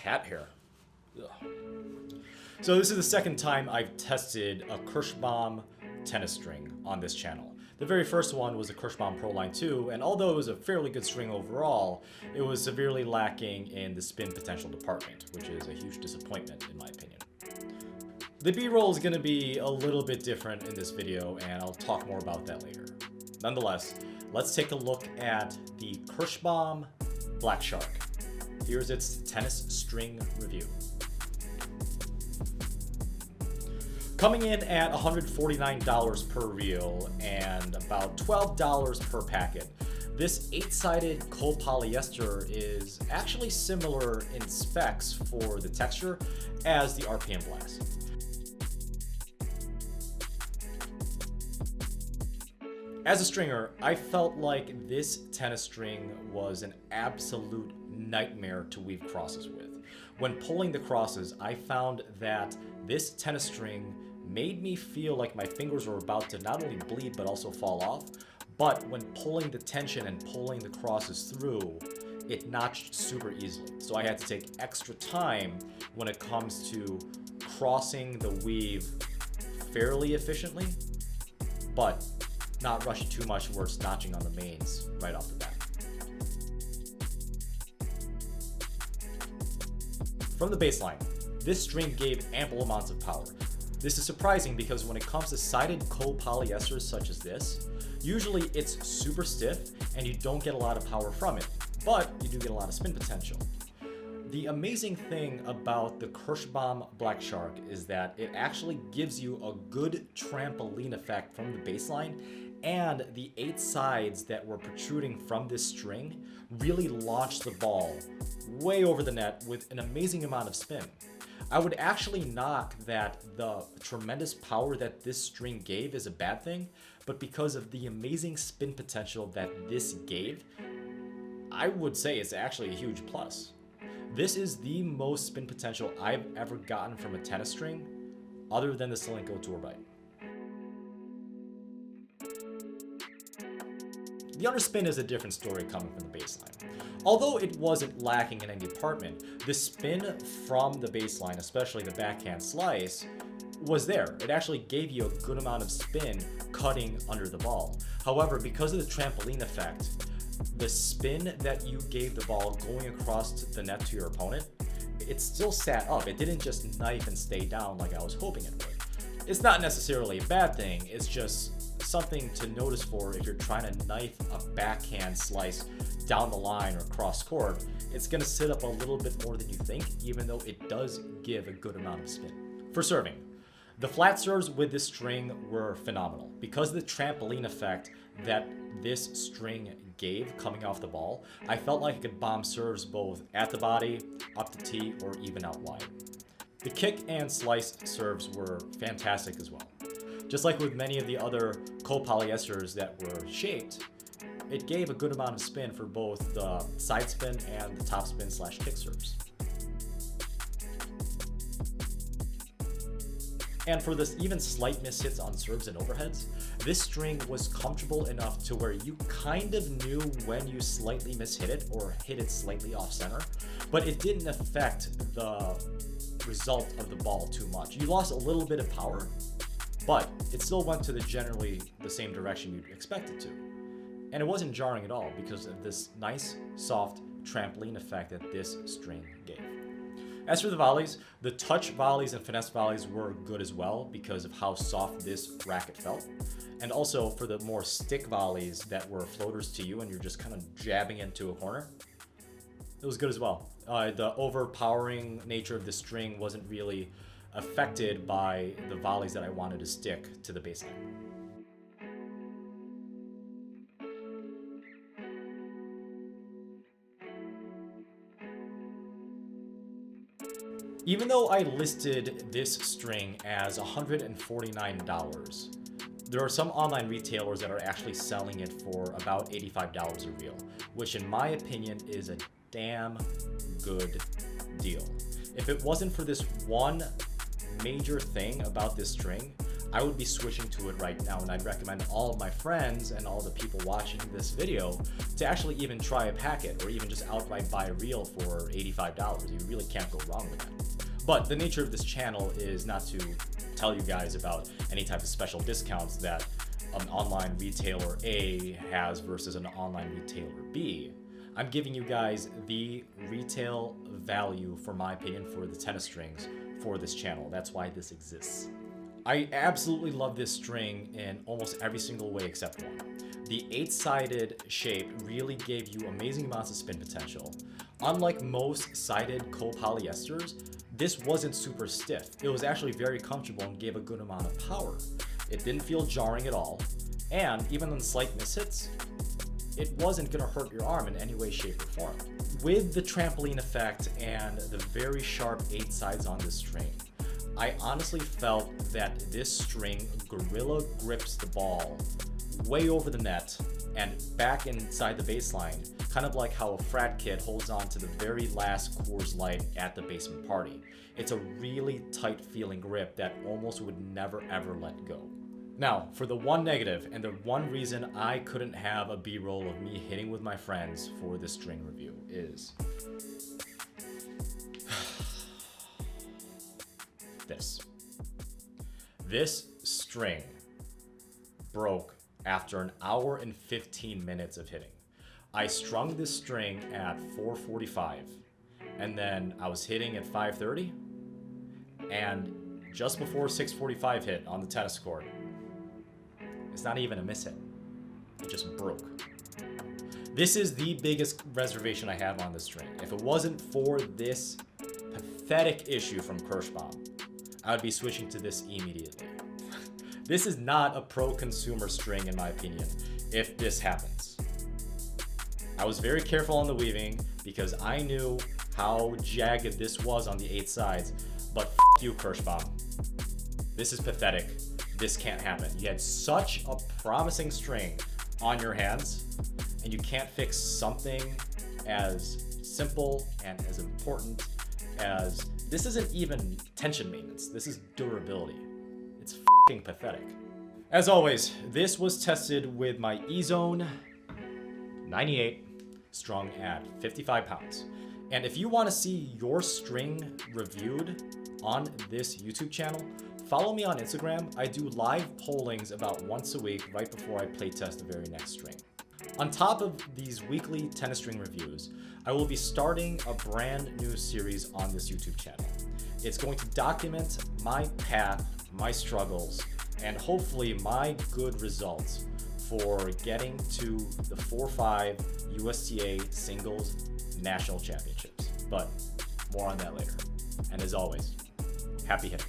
cat hair. Ugh. So this is the second time I've tested a Kirschbaum tennis string on this channel. The very first one was a Kirschbaum Pro Line 2, and although it was a fairly good string overall, it was severely lacking in the spin potential department, which is a huge disappointment in my opinion. The B-roll is going to be a little bit different in this video, and I'll talk more about that later. Nonetheless, let's take a look at the Kirschbaum Black Shark. Here's its tennis string review. Coming in at $149 per reel and about $12 per packet, this 8-sided copolyester is actually similar in specs for the texture as the RPM Blast. As a stringer, I felt like this tennis string was an absolute nightmare to weave crosses with. When pulling the crosses, I found that this tennis string made me feel like my fingers were about to not only bleed but also fall off. But when pulling the tension and pulling the crosses through, it notched super easily. So I had to take extra time when it comes to crossing the weave fairly efficiently, but not rush too much where it's notching on the mains right off the bat. From the baseline, this string gave ample amounts of power. This is surprising because when it comes to sided copolyesters such as this, usually it's super stiff and you don't get a lot of power from it, but you do get a lot of spin potential. The amazing thing about the Kirschbaum Black Shark is that it actually gives you a good trampoline effect from the baseline, and the 8 sides that were protruding from this string really launched the ball way over the net with an amazing amount of spin. I would actually knock that the tremendous power that this string gave is a bad thing, but because of the amazing spin potential that this gave, I would say it's actually a huge plus. This is the most spin potential I've ever gotten from a tennis string, other than the Solinco Tour Bite. The underspin is a different story coming from the baseline. Although it wasn't lacking in any department, the spin from the baseline, especially the backhand slice, was there. It actually gave you a good amount of spin cutting under the ball. However, because of the trampoline effect, the spin that you gave the ball going across the net to your opponent, it still sat up. It didn't just knife and stay down like I was hoping it would. It's not necessarily a bad thing, it's just something to notice for if you're trying to knife a backhand slice down the line or cross court. It's going to sit up a little bit more than you think, even though it does give a good amount of spin. For serving, the flat serves with this string were phenomenal. Because of the trampoline effect that this string gave coming off the ball, I felt like I could bomb serves both at the body, up the tee, or even out wide. The kick and slice serves were fantastic as well. Just like with many of the other copolyesters that were shaped, it gave a good amount of spin for both the side spin and the top spin / kick serves. And for this even slight miss hits on serves and overheads, this string was comfortable enough to where you kind of knew when you slightly mishit it or hit it slightly off center, but it didn't affect the result of the ball too much. You lost a little bit of power, but it still went to generally the same direction you'd expect it to. And it wasn't jarring at all because of this nice, soft trampoline effect that this string gave. As for the volleys, the touch volleys and finesse volleys were good as well because of how soft this racket felt. And also for the more stick volleys that were floaters to you and you're just kind of jabbing into a corner, it was good as well. The overpowering nature of the string wasn't really affected by the volleys that I wanted to stick to the baseline. Even though I listed this string as $149, there are some online retailers that are actually selling it for about $85 a reel, which in my opinion is a damn good deal. If it wasn't for this one major thing about this string, I would be switching to it right now, and I'd recommend all of my friends and all the people watching this video to actually even try a packet or even just outright buy a reel for $85. You really can't go wrong with that. But the nature of this channel is not to tell you guys about any type of special discounts that an online retailer A has versus an online retailer B. I'm giving you guys the retail value, for my opinion, for the tennis strings for this channel. That's why this exists. I absolutely love this string in almost every single way except one. The 8-sided shape really gave you amazing amounts of spin potential. Unlike most sided copolyesters, this wasn't super stiff. It was actually very comfortable and gave a good amount of power. It didn't feel jarring at all, and even on slight mishits, it wasn't gonna hurt your arm in any way, shape, or form. With the trampoline effect and the very sharp 8 sides on this string, I honestly felt that this string gorilla grips the ball way over the net and back inside the baseline, kind of like how a frat kid holds on to the very last Coors Light at the basement party. It's a really tight feeling grip that almost would never ever let go. Now, for the one negative, and the one reason I couldn't have a B-roll of me hitting with my friends for this string review is this. This string broke after an hour and 15 minutes of hitting. I strung this string at 4:45, and then I was hitting at 5:30, and just before 6:45 hit on the tennis court, it's not even a miss hit. It just broke. This is the biggest reservation I have on this string. If it wasn't for this pathetic issue from Kirschbaum, I would be switching to this immediately. This is not a pro-consumer string in my opinion, if this happens. I was very careful on the weaving because I knew how jagged this was on the 8 sides, but f you, Kirschbaum. This is pathetic. This can't happen. You had such a promising string on your hands, and you can't fix something as simple and as important as, this isn't even tension maintenance, this is durability. It's f***ing pathetic. As always, this was tested with my EZone 98, strung at 55 pounds. And if you want to see your string reviewed on this YouTube channel, follow me on Instagram. I do live pollings about once a week right before I play test the very next string. On top of these weekly tennis string reviews, I will be starting a brand new series on this YouTube channel. It's going to document my path, my struggles, and hopefully my good results for getting to the 4-5 USTA Singles National Championships. But more on that later. And as always, happy hitting.